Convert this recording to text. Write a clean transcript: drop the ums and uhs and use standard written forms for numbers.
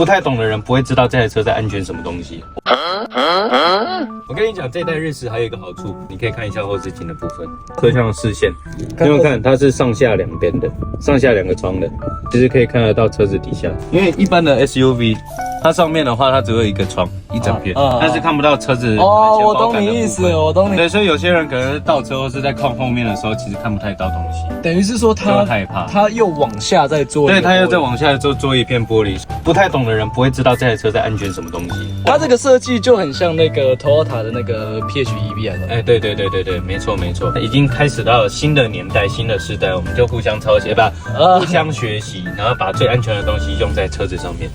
不太懂的人不会知道这台车在安全什么东西。我跟你讲，这台日式还有一个好处，你可以看一下后视镜的部分，车厢的视线，你有没有看？它是上下两边的，上下两个窗的，其实可以看得到车子底下。因为一般的 SUV， 它上面的话，它只有一个窗，一整片，但是看不到车子。哦，我懂你意思，我懂你。对，所以有些人可能倒车或是在靠后面的时候，其实看不太到东西。等于是说他害怕，他又往下再做，对，他又再往下做一片玻璃。不太懂的人不会知道这台车在安全什么东西。它这个设计就很像那个 Toyota 的那个 PHEV 来的。哎，对，没错，已经开始到了新的年代、新的时代，我们就互相抄袭吧，互相学习，然后把最安全的东西用在车子上面。